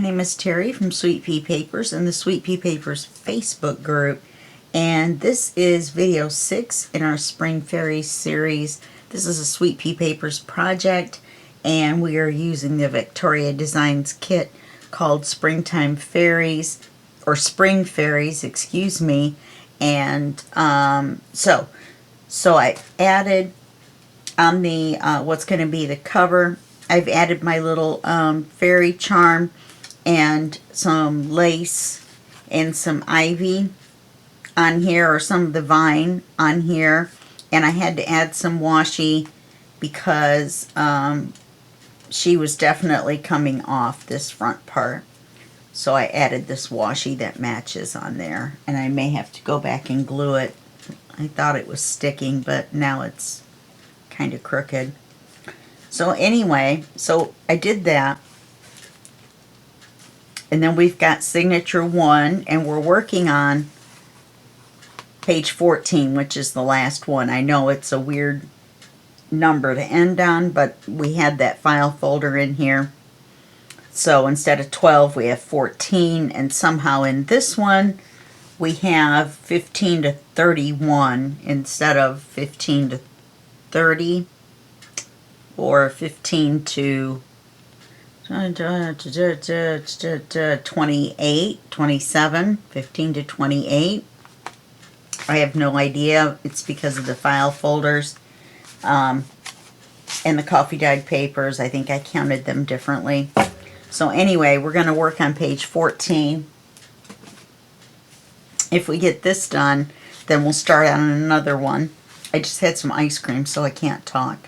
name is Terry from Sweet Pea Papers and the Sweet Pea Papers Facebook group, and this is video 6 in our Spring Fairies series. This is a Sweet Pea Papers project, and we are using the Victoria Designs kit called Springtime Fairies, or Spring Fairies, excuse me. And so I added on the what's going to be the cover, I've added my little fairy charm and some lace and some ivy on here, or some of the vine on here, and I had to add some washi because she was definitely coming off this front part. So I added this washi that matches on there, and I may have to go back and glue it. I thought it was sticking, but now it's kind of crooked. So anyway, so I did that. And then we've got signature 1, and we're working on page 14, which is the last one. I know it's a weird number to end on, but we had that file folder in here. So instead of 12, we have 14, and somehow in this one, we have 15 to 31 instead of 15 to 30, or 15 to 28, 27, 15 to 28. I have no idea. It's because of the file folders and the coffee dyed papers. I think I counted them differently. So anyway, we're going to work on page 14. If we get this done, then we'll start on another one. I just had some ice cream, so I can't talk.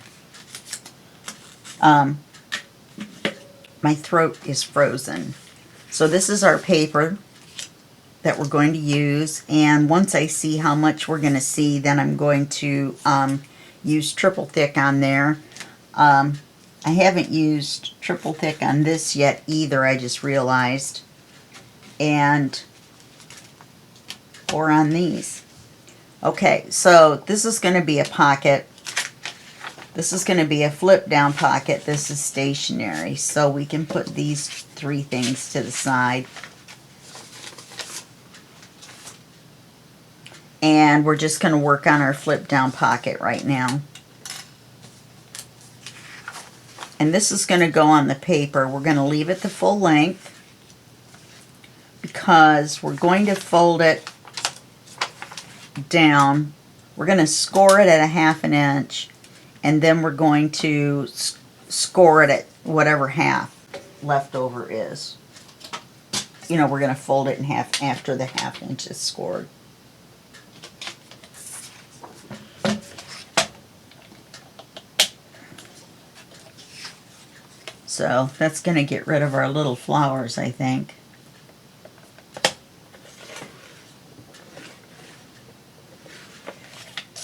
My throat is frozen. So this is our paper that we're going to use, and once I see how much we're going to see, then I'm going to use triple thick on there. I haven't used triple thick on this yet either, I just realized, or on these. Okay, so this is going to be a pocket. This is going to be a flip down pocket. This is stationary, so we can put these 3 things to the side. And we're just going to work on our flip down pocket right now. And this is going to go on the paper. We're going to leave it the full length because we're going to fold it down. We're going to score it at a 1/2 inch, and then we're going to score it at whatever half leftover is. You know, we're going to fold it in half after the 1/2 inch is scored. So that's going to get rid of our little flowers, I think.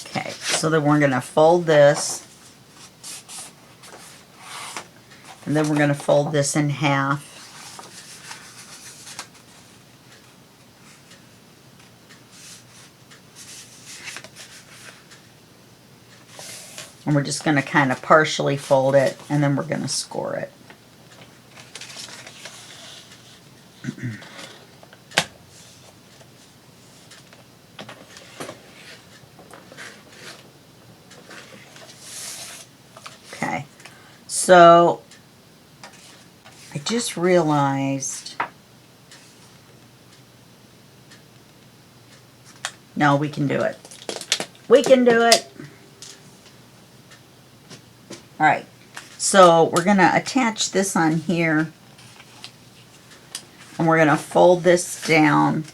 Okay, so then we're going to fold this. And then we're going to fold this in half. And we're just going to kind of partially fold it, and then we're going to score it. Okay, so I just realized, no, we can do it. We can do it. All right, so we're going to attach this on here, and we're going to fold this down.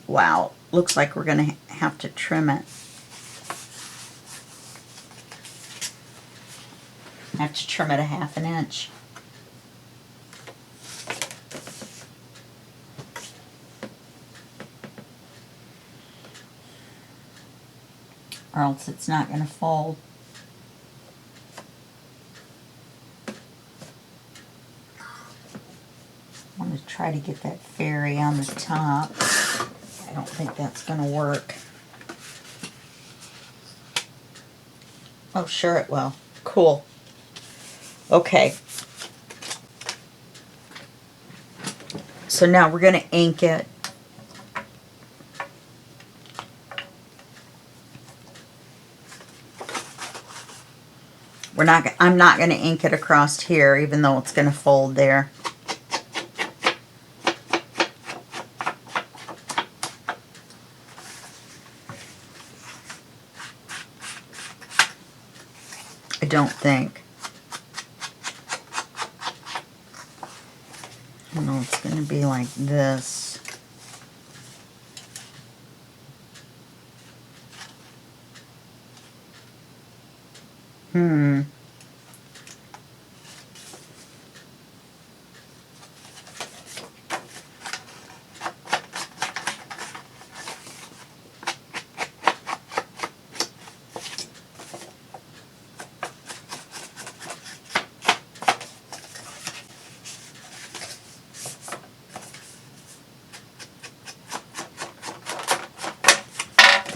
Wow, looks like we're going to have to trim it. I have to trim it a 1/2 inch. Or else it's not going to fold. I'm going to try to get that fairy on the top. I don't think that's going to work. Oh, sure it will. Cool. Okay. So now we're going to ink it. I'm not going to ink it across here, even though it's going to fold there. I don't think. No, it's going to be like this.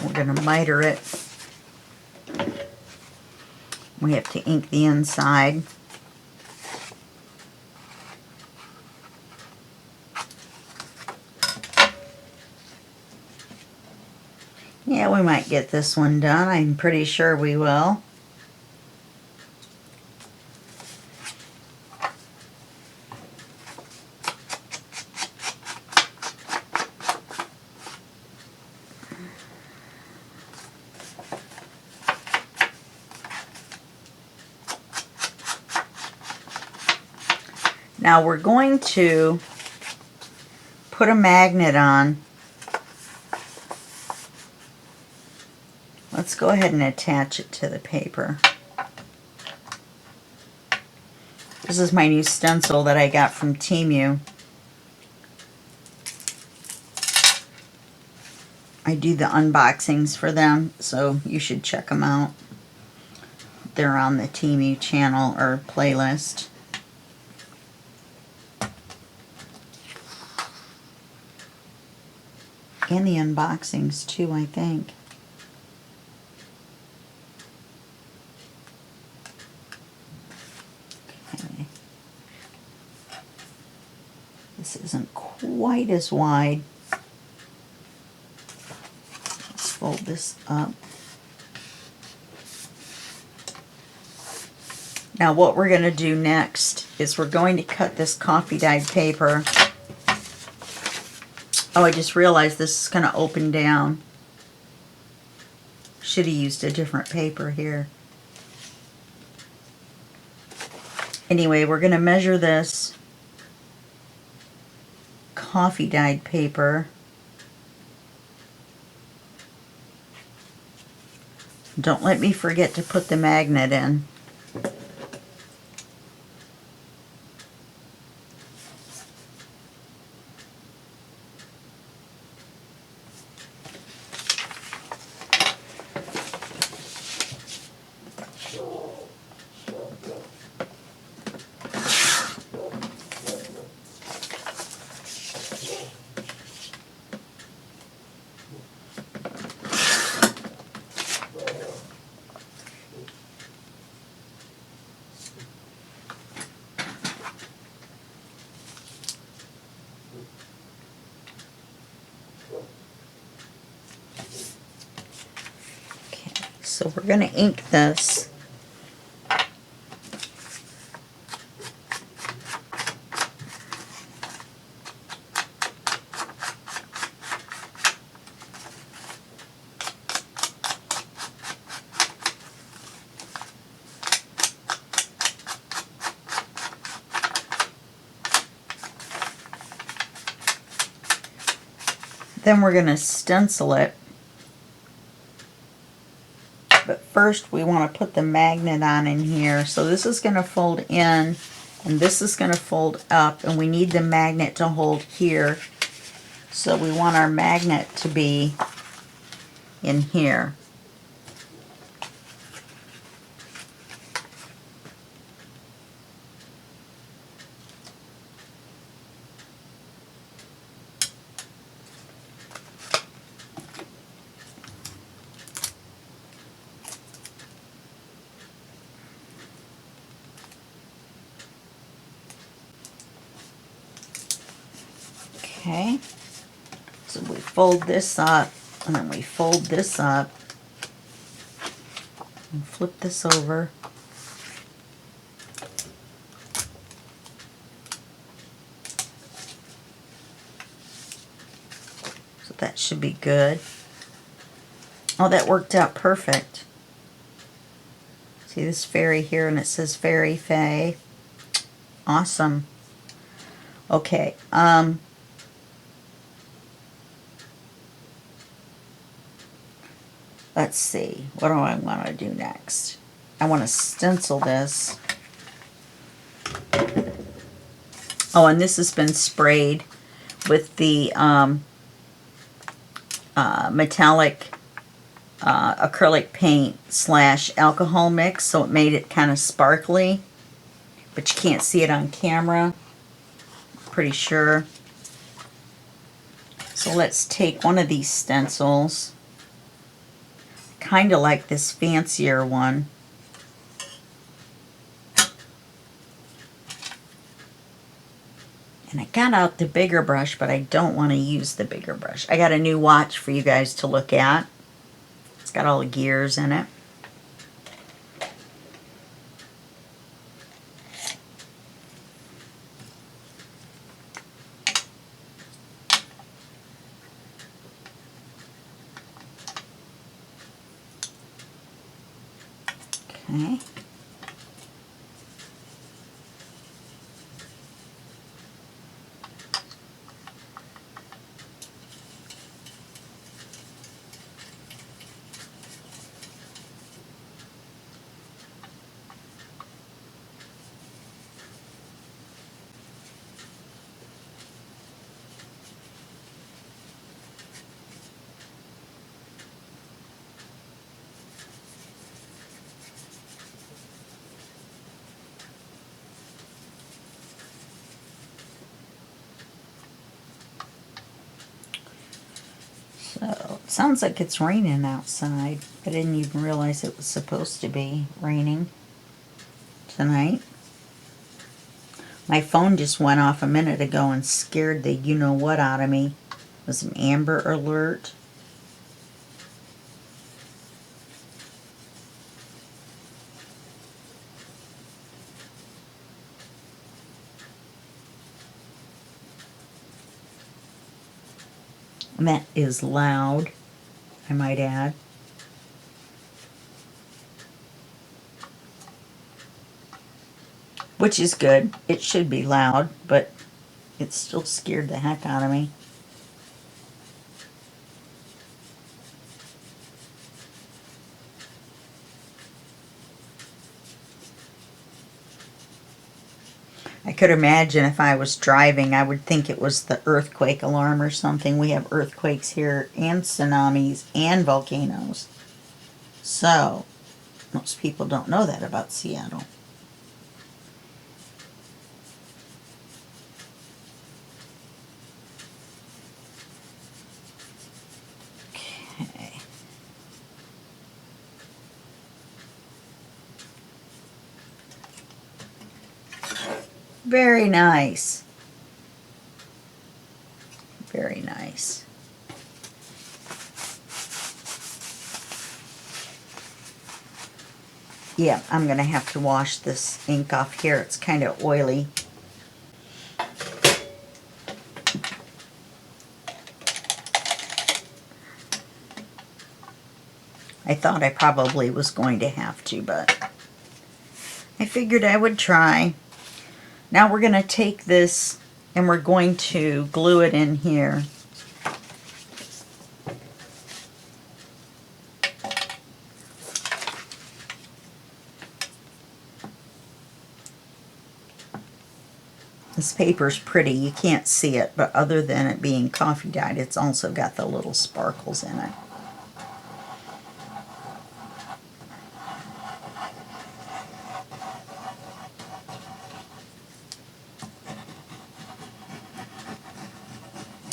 We're going to miter it. We have to ink the inside. Yeah, we might get this one done. I'm pretty sure we will. Now we're going to put a magnet on. Let's go ahead and attach it to the paper. This is my new stencil that I got from Temu. I do the unboxings for them, so you should check them out. They're on the Temu channel or playlist. And the unboxings too, I think. Okay. This isn't quite as wide. Let's fold this up. Now what we're going to do next is we're going to cut this coffee dyed paper. Oh, I just realized this is going to open down. Should have used a different paper here. Anyway, we're going to measure this coffee dyed paper. Don't let me forget to put the magnet in. So we're going to ink this. Then we're going to stencil it. But first we want to put the magnet on in here. So this is going to fold in and this is going to fold up, and we need the magnet to hold here. So we want our magnet to be in here. Okay, so we fold this up, and then we fold this up, and flip this over. So that should be good. Oh, that worked out perfect. See this fairy here, and it says Fairy Faye. Awesome. Okay, let's see. What do I want to do next? I want to stencil this. Oh, and this has been sprayed with the metallic acrylic paint / alcohol mix, so it made it kind of sparkly, but you can't see it on camera, pretty sure. So let's take one of these stencils, kind of like this fancier one, and I got out the bigger brush, but I don't want to use the bigger brush. I got a new watch for you guys to look at. It's got all the gears in it. Okay. So, it sounds like it's raining outside. I didn't even realize it was supposed to be raining tonight. My phone just went off a minute ago and scared the you-know-what out of me. It was an Amber Alert. And that is loud, I might add. Which is good. It should be loud, but it still scared the heck out of me. I could imagine if I was driving, I would think it was the earthquake alarm or something. We have earthquakes here and tsunamis and volcanoes. So, most people don't know that about Seattle. Okay. Very nice. Very nice. Yeah, I'm going to have to wash this ink off here. It's kind of oily. I thought I probably was going to have to, but I figured I would try. Now we're going to take this and we're going to glue it in here. This paper's pretty. You can't see it, but other than it being coffee dyed, it's also got the little sparkles in it.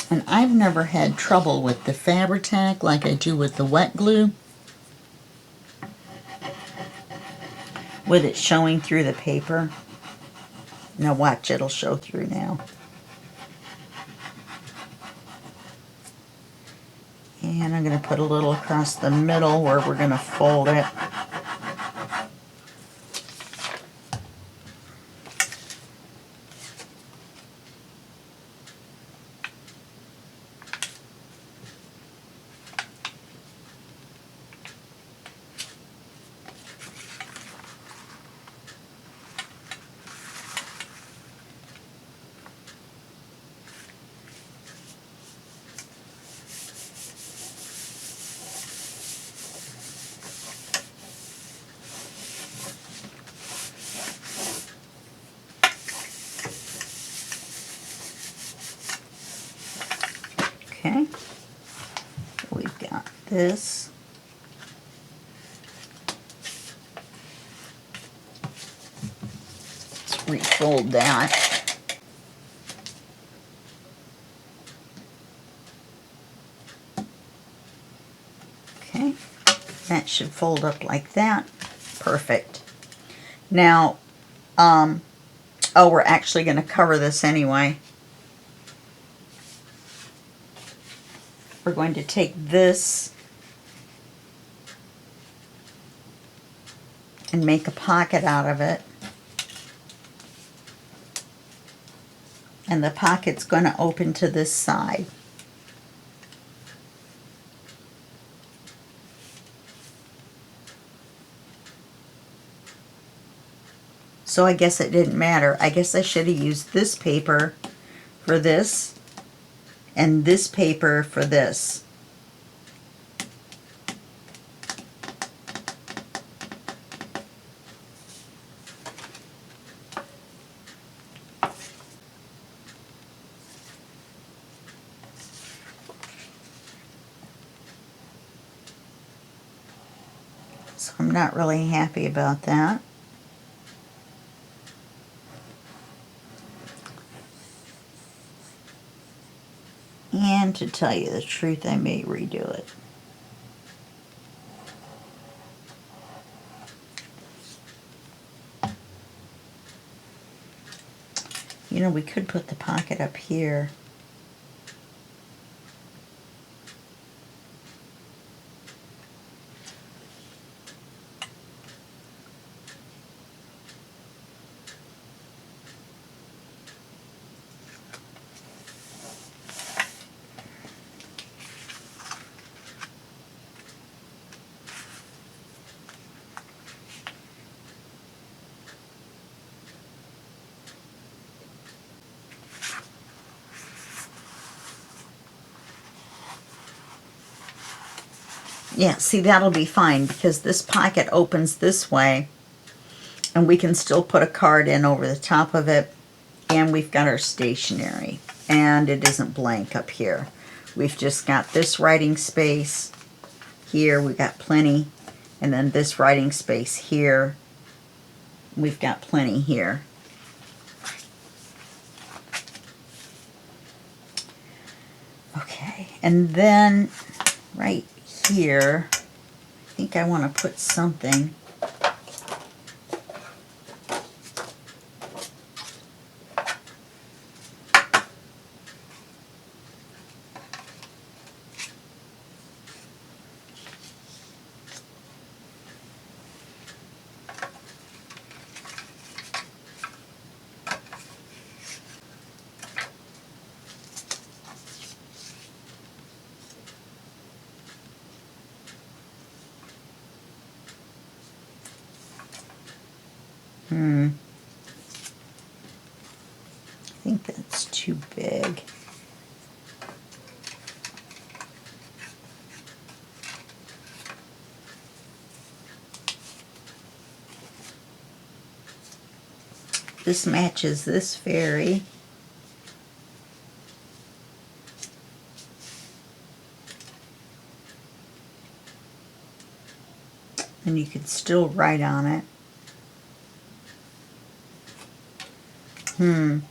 And I've never had trouble with the Fabri-Tac like I do with the wet glue, with it showing through the paper. Now watch, it'll show through now. And I'm going to put a little across the middle where we're going to fold it. Okay, we've got this. Let's refold that. Okay, that should fold up like that. Perfect. Now, oh, we're actually going to cover this anyway. We're going to take this and make a pocket out of it. And the pocket's going to open to this side. So I guess it didn't matter. I guess I should have used this paper for this and this paper for this. So I'm not really happy about that. And to tell you the truth, I may redo it. You know, we could put the pocket up here. Yeah, see, that'll be fine because this pocket opens this way and we can still put a card in over the top of it, and we've got our stationery, and it isn't blank up here. We've just got this writing space here, we've got plenty, and then this writing space here, we've got plenty here. Okay, and then right here, I think I want to put something. I think that's too big. This matches this fairy. And you could still write on it. I'm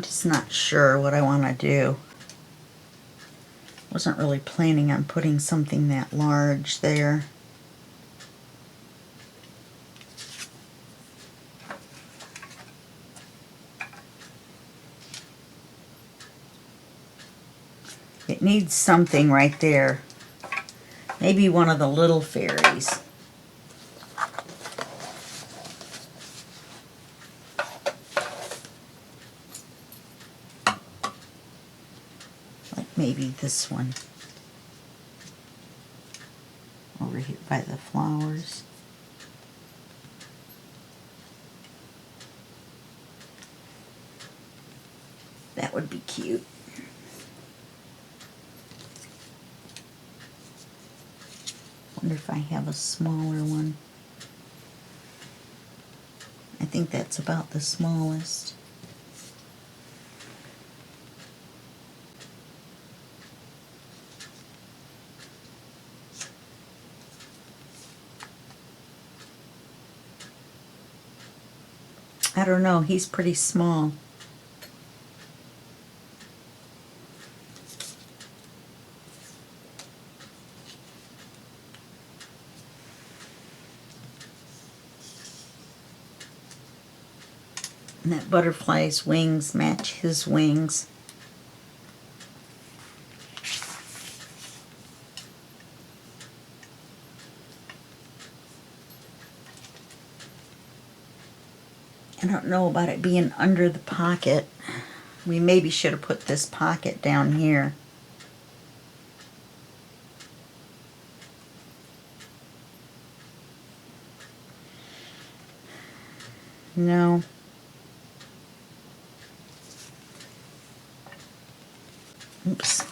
just not sure what I want to do. Wasn't really planning on putting something that large there. It needs something right there. Maybe one of the little fairies. Like maybe this one. Over here by the flowers. That would be cute. Wonder if I have a smaller one. I think that's about the smallest. I don't know, he's pretty small. And that butterfly's wings match his wings. I don't know about it being under the pocket. We maybe should have put this pocket down here. No. Oops.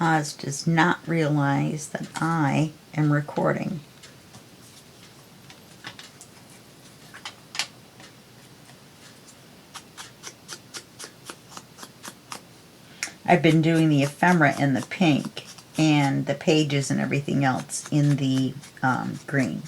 Oz does not realize that I am recording. I've been doing the ephemera in the pink and the pages and everything else in the green.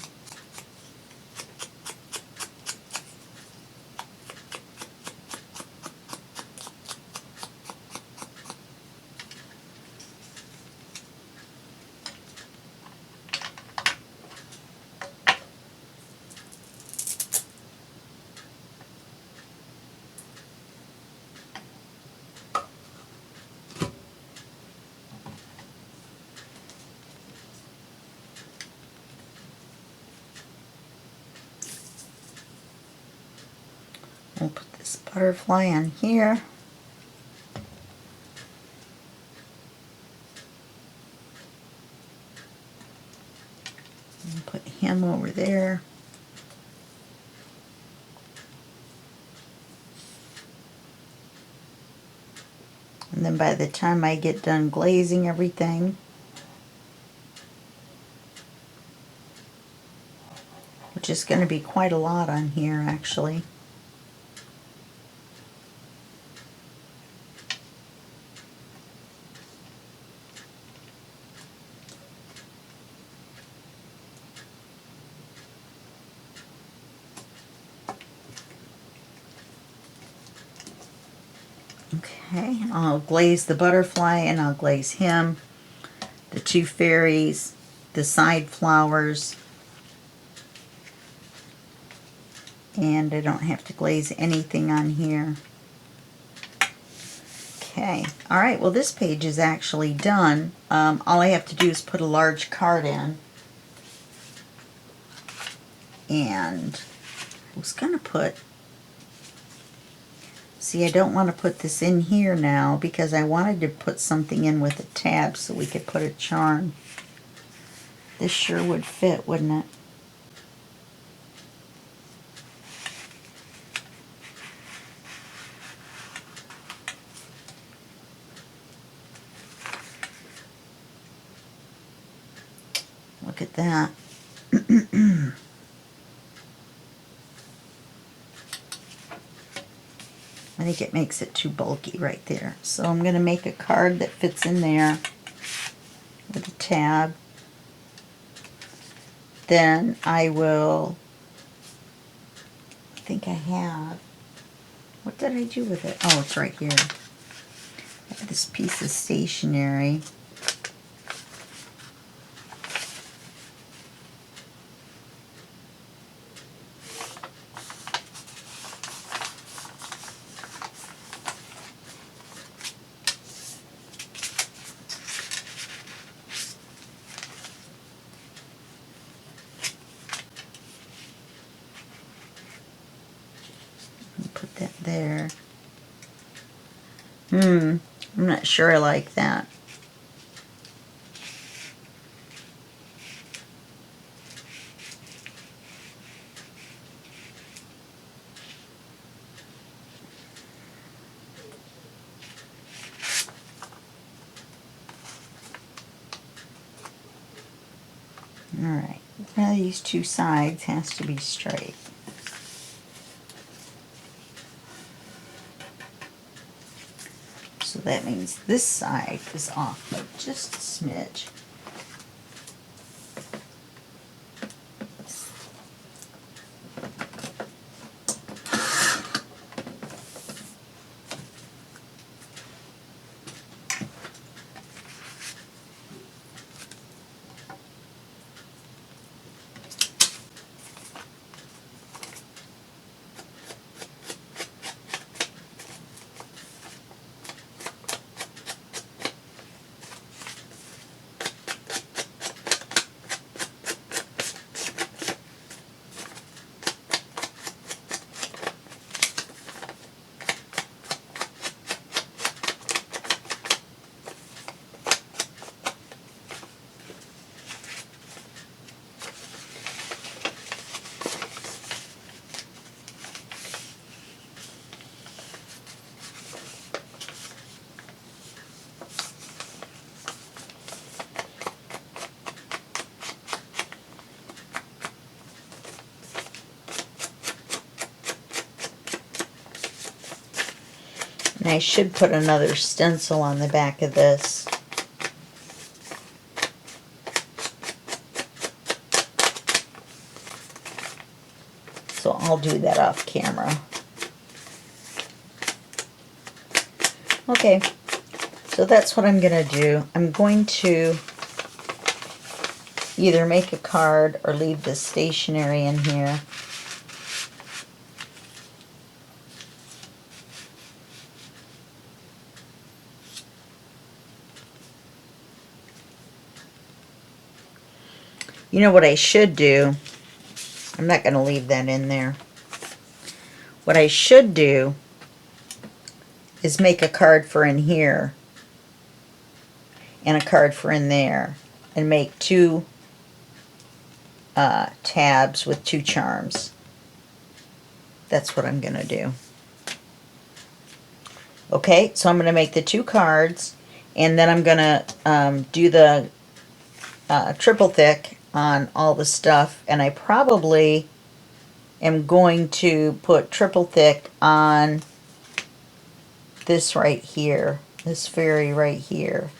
We'll put this butterfly on here. And put him over there. And then by the time I get done glazing everything, which is going to be quite a lot on here actually. Okay, I'll glaze the butterfly and I'll glaze him, the two fairies, the side flowers, and I don't have to glaze anything on here. Okay, alright, well this page is actually done. All I have to do is put a large card in. And I was going to put, see, I don't want to put this in here now because I wanted to put something in with a tab so we could put a charm. This sure would fit, wouldn't it? Look at that. think it makes it too bulky right there. So I'm going to make a card that fits in there with a tab. Then I will, I think I have, what did I do with it? Oh, it's right here. I have this piece of stationery. Put that there. I'm not sure I like that. Alright, one of these two sides has to be straight. So that means this side is off by just a smidge. And I should put another stencil on the back of this. So I'll do that off camera. Okay, so that's what I'm going to do. I'm going to either make a card or leave the stationery in here. You know what I should do? I'm not going to leave that in there. What I should do is make a card for in here and a card for in there and make two tabs with two charms. That's what I'm going to do. Okay, so I'm going to make the two cards, and then I'm going to do the triple thick on all the stuff, and I probably am going to put triple thick on this right here, this fairy right here,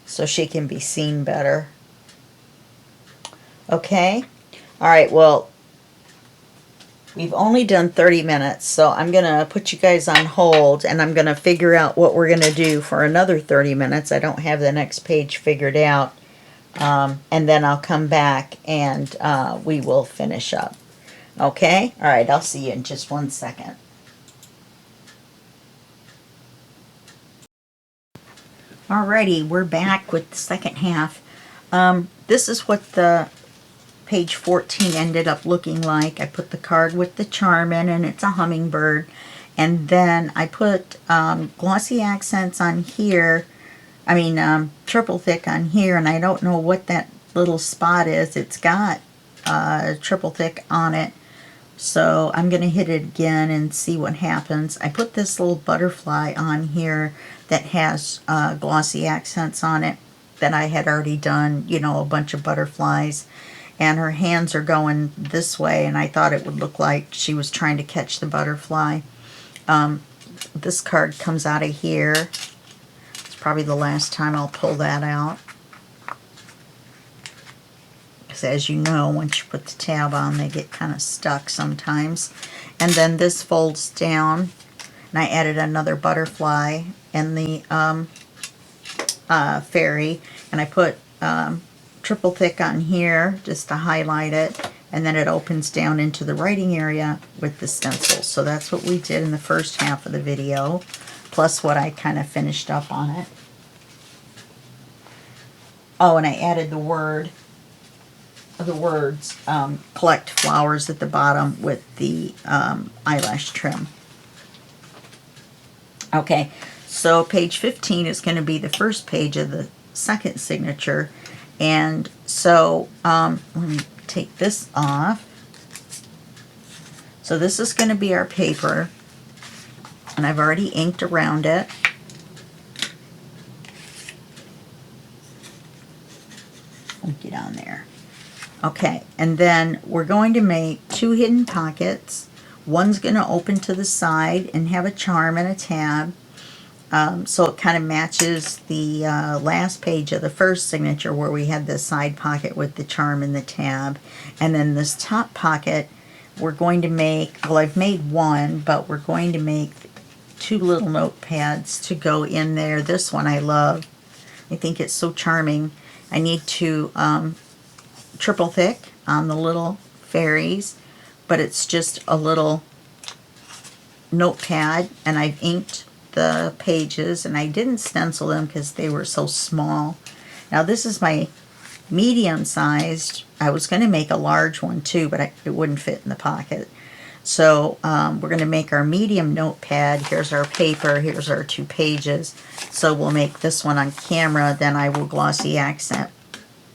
so she can be seen better. Okay, alright, well, we've only done 30 minutes, so I'm going to put you guys on hold, and I'm going to figure out what we're going to do for another 30 minutes. I don't have the next page figured out. And then I'll come back and we will finish up. Okay? Alright, I'll see you in just 1 second. Alrighty, we're back with the second half. This is what the page 14 ended up looking like. I put the card with the charm in, and it's a hummingbird. And then I put glossy accents on here. I mean, triple thick on here, and I don't know what that little spot is. It's got triple thick on it. So I'm going to hit it again and see what happens. I put this little butterfly on here that has glossy accents on it that I had already done, you know, a bunch of butterflies. And her hands are going this way, and I thought it would look like she was trying to catch the butterfly. This card comes out of here. It's probably the last time I'll pull that out. Because as you know, once you put the tab on, they get kind of stuck sometimes. And then this folds down, and I added another butterfly and the fairy, and I put triple thick on here just to highlight it, and then it opens down into the writing area with the stencil. So that's what we did in the first half of the video, plus what I kind of finished up on it. Oh, and I added the words collect flowers at the bottom with the eyelash trim. Okay, so page 15 is going to be the first page of the second signature. And so let me take this off. So this is going to be our paper, and I've already inked around it. Let me get on there. Okay, and then we're going to make 2 hidden pockets. One's going to open to the side and have a charm and a tab. So it kind of matches the last page of the first signature where we had the side pocket with the charm and the tab. And then this top pocket, we're going to make, well, I've made one, but we're going to make 2 little notepads to go in there. This one I love. I think it's so charming. I need to triple thick on the little fairies, but it's just a little notepad, and I've inked the pages, and I didn't stencil them because they were so small. Now this is my medium sized. I was going to make a large one too, but it wouldn't fit in the pocket. So we're going to make our medium notepad. Here's our paper. Here's our 2 pages. So we'll make this one on camera. Then I will glossy accent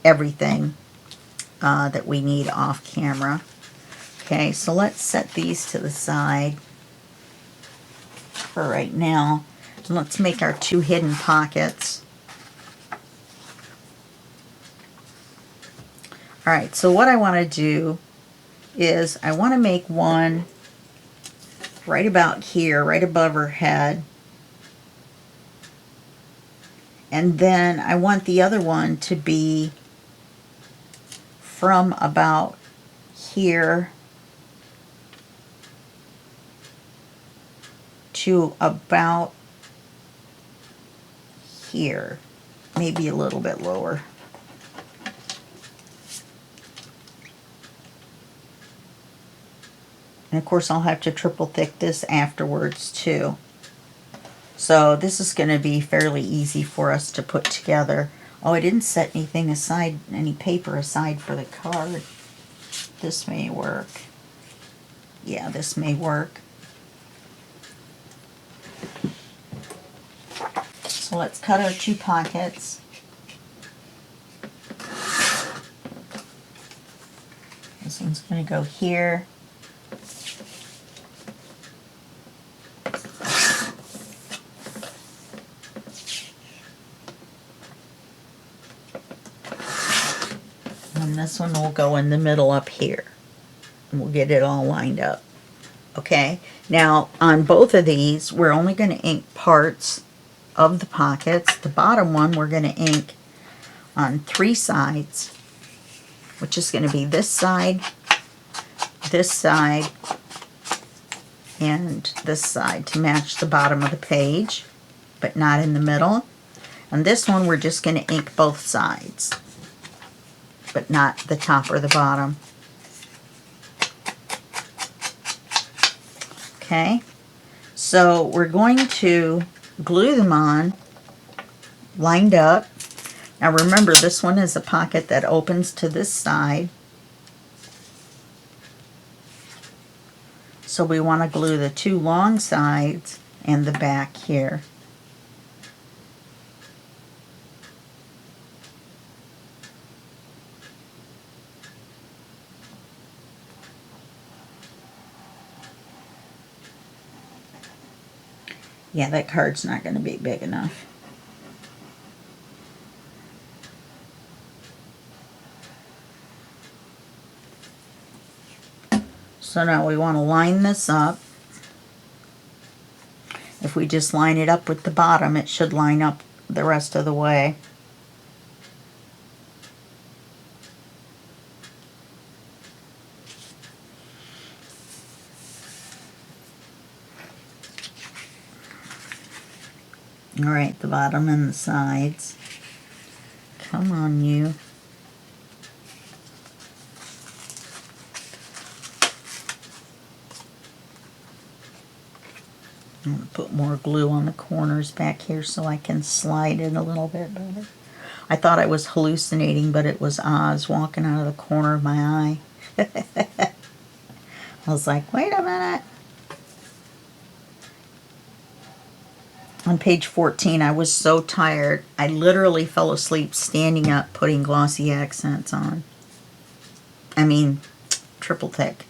everything that we need off camera. Okay, so let's set these to the side for right now. And let's make our 2 hidden pockets. Alright, so what I want to do is I want to make one right about here, right above her head. And then I want the other one to be from about here to about here, maybe a little bit lower. And of course I'll have to triple thick this afterwards too. So this is going to be fairly easy for us to put together. Oh, I didn't set anything aside, any paper aside for the card. This may work. Yeah, this may work. So let's cut our 2 pockets. This one's going to go here. And this one will go in the middle up here. And we'll get it all lined up. Okay, now on both of these, we're only going to ink parts of the pockets. The bottom one we're going to ink on 3 sides, which is going to be this side, and this side to match the bottom of the page, but not in the middle. And this one we're just going to ink both sides, but not the top or the bottom. Okay, so we're going to glue them on, lined up. Now remember, this one is a pocket that opens to this side. So we want to glue the 2 long sides and the back here. Yeah, that card's not going to be big enough. So now we want to line this up. If we just line it up with the bottom, it should line up the rest of the way. Alright, the bottom and the sides. Come on, you. I'm going to put more glue on the corners back here so I can slide it a little bit better. I thought I was hallucinating, but it was Oz walking out of the corner of my eye. I was like, wait a minute. On page 14, I was so tired, I literally fell asleep standing up putting glossy accents on. I mean, triple thick.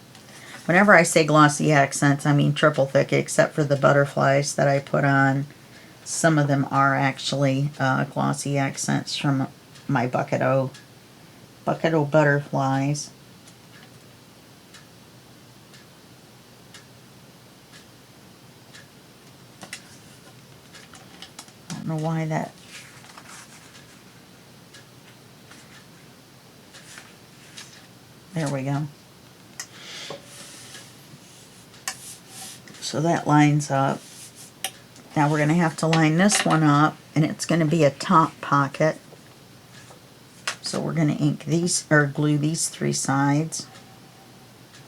Whenever I say glossy accents, I mean triple thick, except for the butterflies that I put on. Some of them are actually glossy accents from my Bucket O butterflies. I don't know why that... There we go. So that lines up. Now we're going to have to line this one up, and it's going to be a top pocket. So we're going to ink these, or glue these three sides.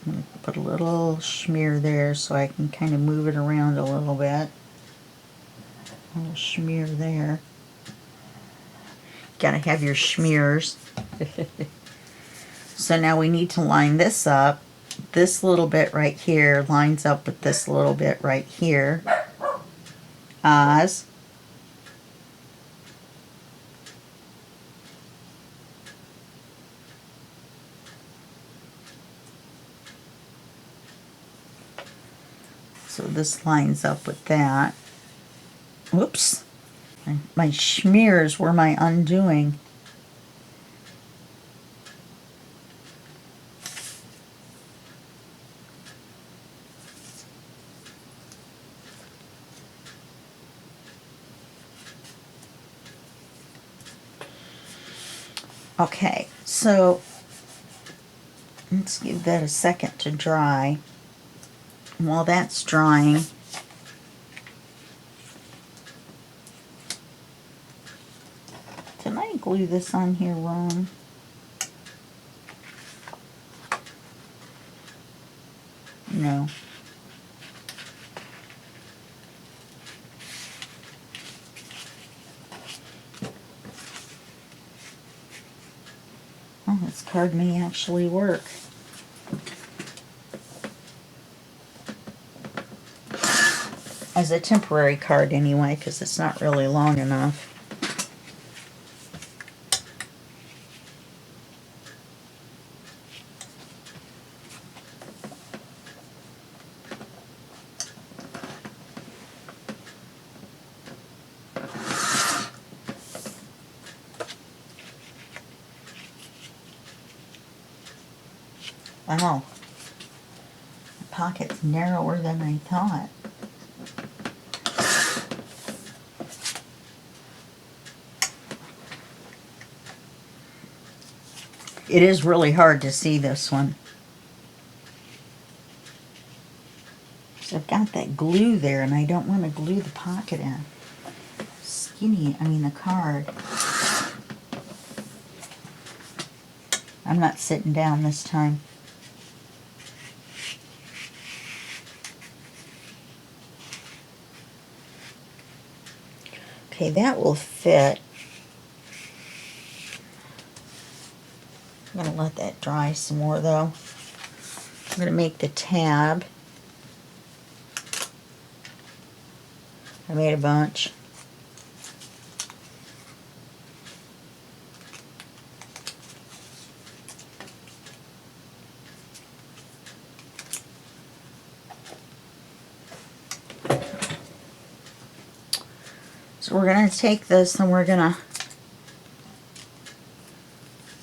I'm going to put a little smear there so I can kind of move it around a little bit. A little smear there. Got to have your smears. So now we need to line this up. This little bit right here lines up with this little bit right here. Oz. So this lines up with that. Whoops. My smears were my undoing. Okay, so let's give that a second to dry. While that's drying, did I glue this on here wrong? No. Oh, this card may actually work. As a temporary card anyway, because it's not really long enough. Wow, the pocket's narrower than I thought. It is really hard to see this one. So I've got that glue there and I don't want to glue the pocket in. The card. I'm not sitting down this time. Okay, that will fit. I'm going to let that dry some more though. I'm going to make the tab. I made a bunch. So we're going to take this and we're going to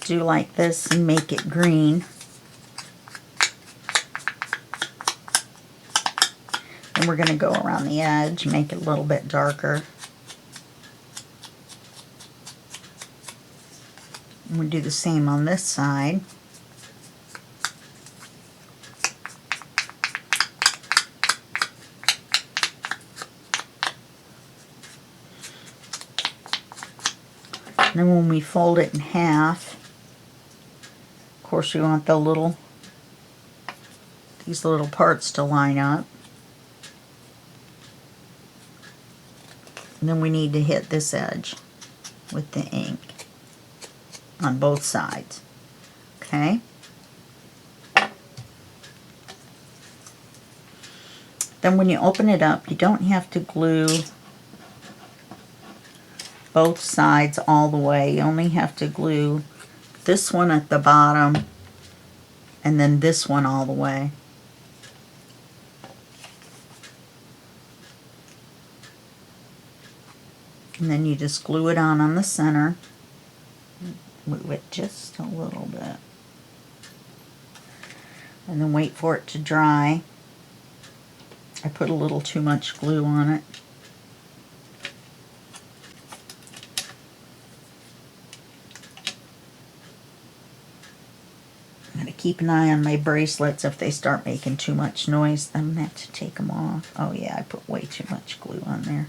do like this and make it green. And we're going to go around the edge, make it a little bit darker. And we'll do the same on this side. And then when we fold it in half, of course we want these little parts to line up. And then we need to hit this edge with the ink on both sides. Okay? Then when you open it up, you don't have to glue both sides all the way. You only have to glue this one at the bottom and then this one all the way. And then you just glue it on the center. Move it just a little bit. And then wait for it to dry. I put a little too much glue on it. I'm going to keep an eye on my bracelets. If they start making too much noise, I'm going to have to take them off. Oh yeah, I put way too much glue on there.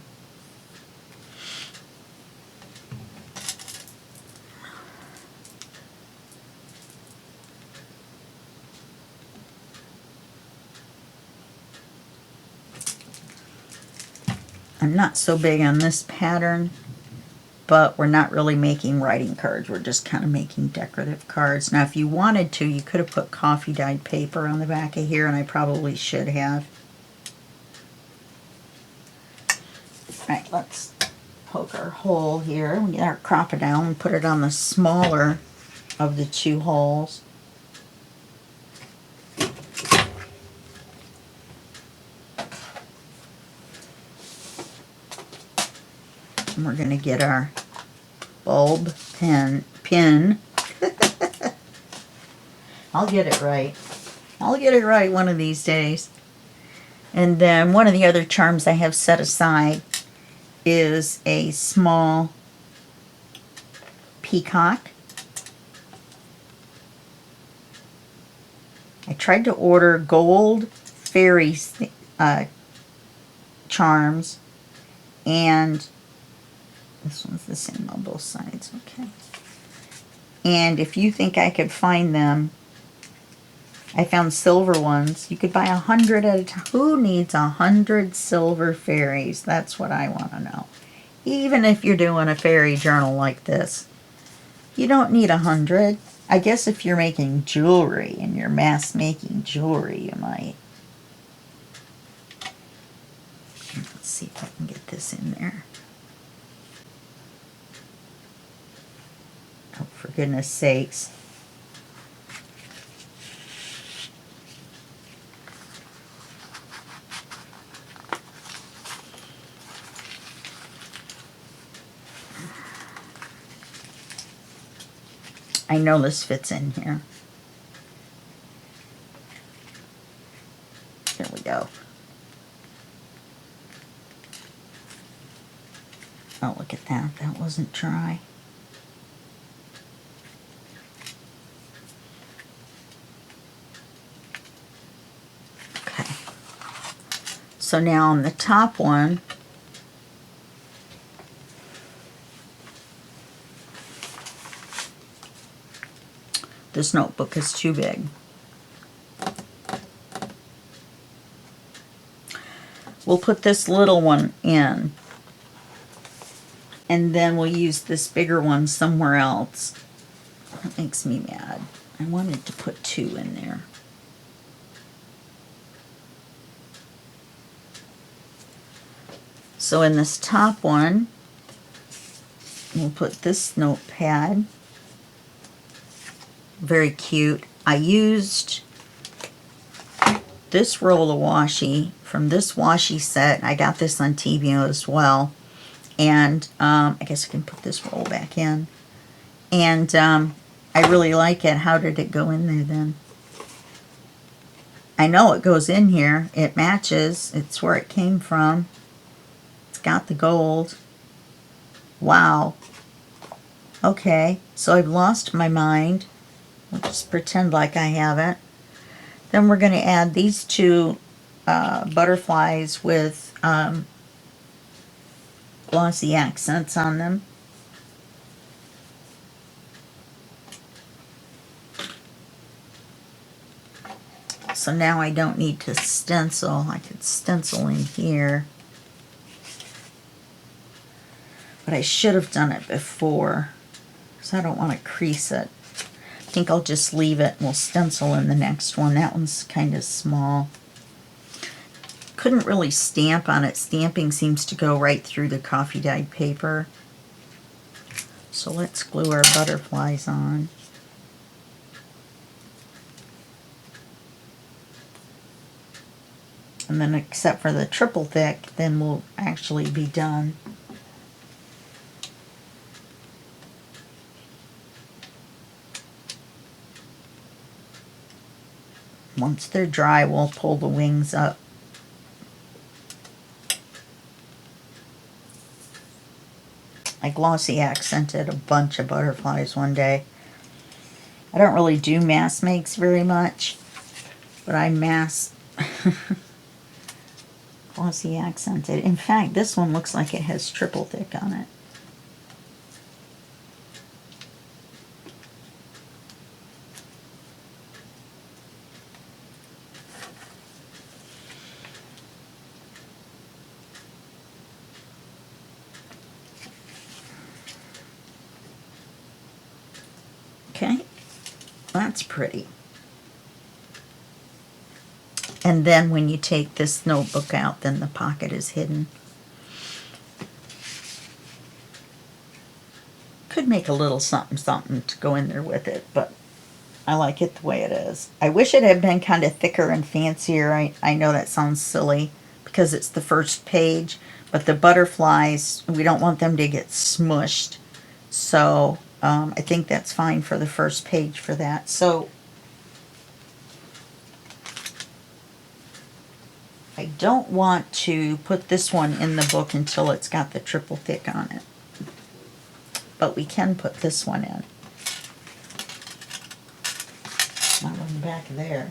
I'm not so big on this pattern, but we're not really making writing cards. We're just kind of making decorative cards. Now, if you wanted to, you could have put coffee dyed paper on the back of here, and I probably should have. All right, let's poke our hole here. We get our crocodile and put it on the smaller of the two holes. And we're going to get our bulb pin. I'll get it right. I'll get it right one of these days. And then one of the other charms I have set aside is a small peacock. I tried to order gold fairies charms, and this one's the same on both sides, okay. And if you think I could find them, I found silver ones. You could buy 100 at a time. Who needs 100 silver fairies? That's what I want to know. Even if you're doing a fairy journal like this, you don't need 100. I guess if you're making jewelry and you're mass making jewelry, you might. Let's see if I can get this in there. Oh, for goodness sakes. I know this fits in here. There we go. Oh, look at that. That wasn't dry. Okay. So now on the top one, this notebook is too big. We'll put this little one in, and then we'll use this bigger one somewhere else. That makes me mad. I wanted to put 2 in there. So in this top one, we'll put this notepad. Very cute. I used this roll of washi from this washi set. I got this on Temu as well. And I guess I can put this roll back in. And I really like it. How did it go in there then? I know it goes in here. It matches. It's where it came from. It's got the gold. Wow. Okay, so I've lost my mind. I'll just pretend like I haven't. Then we're going to add these two butterflies with glossy accents on them. So now I don't need to stencil. I could stencil in here. But I should have done it before, so I don't want to crease it. I think I'll just leave it and we'll stencil in the next one. That one's kind of small. Couldn't really stamp on it. Stamping seems to go right through the coffee dyed paper. So let's glue our butterflies on. And then except for the triple thick, then we'll actually be done. Once they're dry, we'll pull the wings up. I glossy accented a bunch of butterflies one day. I don't really do mass makes very much, but I mass glossy accented. In fact, this one looks like it has triple thick on it. Okay, that's pretty. And then when you take this notebook out, then the pocket is hidden. Could make a little something something to go in there with it, but I like it the way it is. I wish it had been kind of thicker and fancier. I know that sounds silly because it's the first page, but the butterflies, we don't want them to get smushed. So I think that's fine for the first page for that. So I don't want to put this one in the book until it's got the triple thick on it. But we can put this one in. Not on the back of there.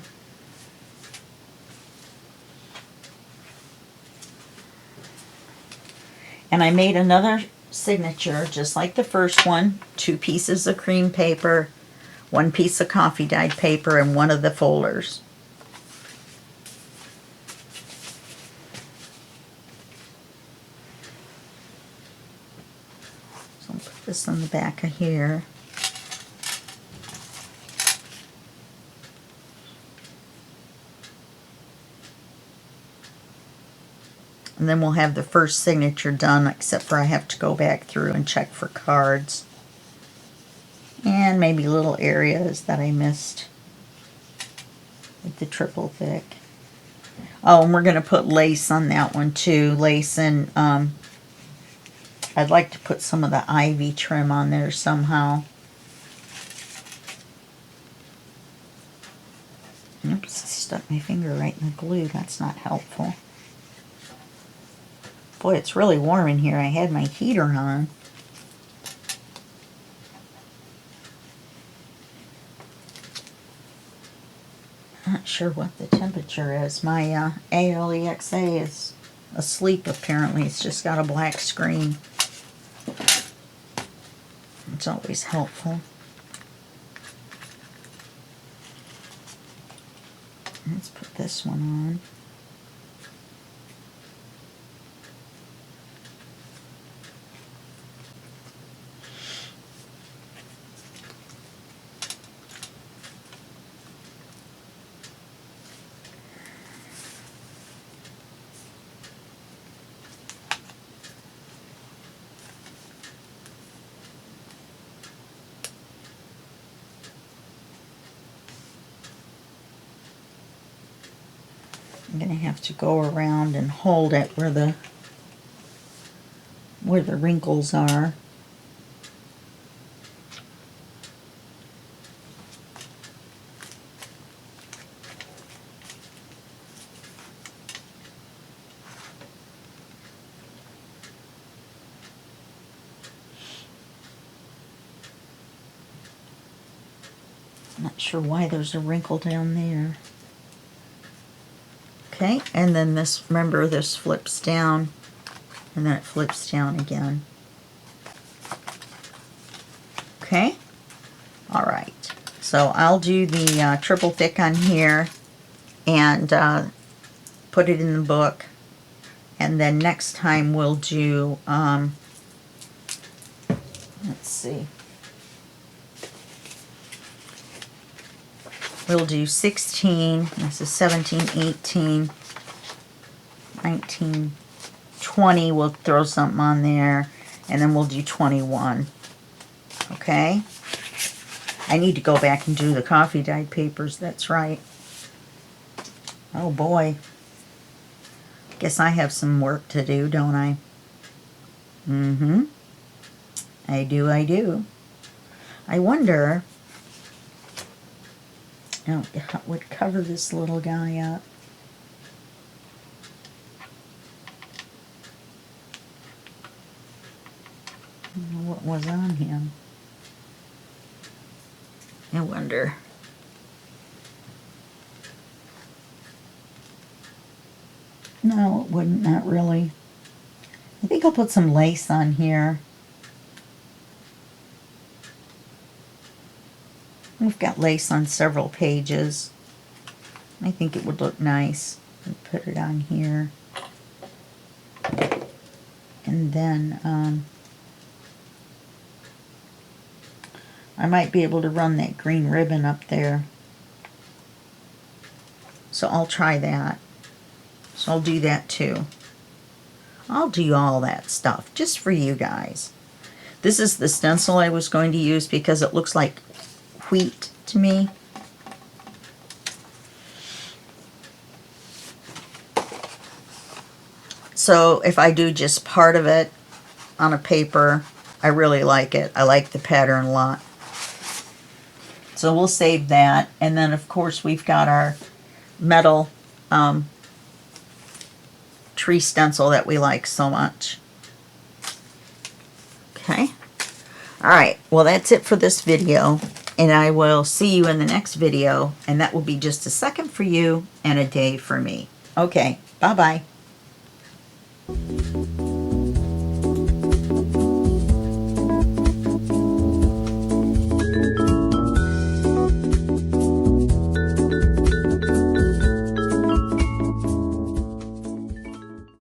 And I made another signature just like the first one. 2 pieces of cream paper, 1 piece of coffee dyed paper, and one of the folders. So I'll put this on the back of here. And then we'll have the first signature done, except for I have to go back through and check for cards. And maybe little areas that I missed with the triple thick. Oh, and we're going to put lace on that one too. Lace and I'd like to put some of the ivy trim on there somehow. Oops, I stuck my finger right in the glue. That's not helpful. Boy, it's really warm in here. I had my heater on. Not sure what the temperature is. My ALEXA is asleep apparently. It's just got a black screen. It's always helpful. Let's put this one on. I'm going to have to go around and hold it where the wrinkles are. Not sure why there's a wrinkle down there. Okay, and then this, remember this flips down, and then it flips down again. Okay, all right. So I'll do the triple thick on here and put it in the book. And then next time we'll do, let's see. We'll do 16, this is 17, 18, 19, 20. We'll throw something on there. And then we'll do 21. Okay? I need to go back and do the coffee dyed papers. That's right. Oh boy. Guess I have some work to do, don't I? Mm-hmm. I do, I do. I wonder, now, what would cover this little guy up? I don't know what was on him. I wonder. No, it wouldn't, not really. I think I'll put some lace on here. We've got lace on several pages. I think it would look nice. I'll put it on here. And then I might be able to run that green ribbon up there. So I'll try that. So I'll do that too. I'll do all that stuff just for you guys. This is the stencil I was going to use because it looks like wheat to me. So if I do just part of it on a paper, I really like it. I like the pattern a lot. So we'll save that. And then of course we've got our metal tree stencil that we like so much. Okay. All right. Well, that's it for this video. And I will see you in the next video. And that will be just a second for you and a day for me. Okay. Bye-bye.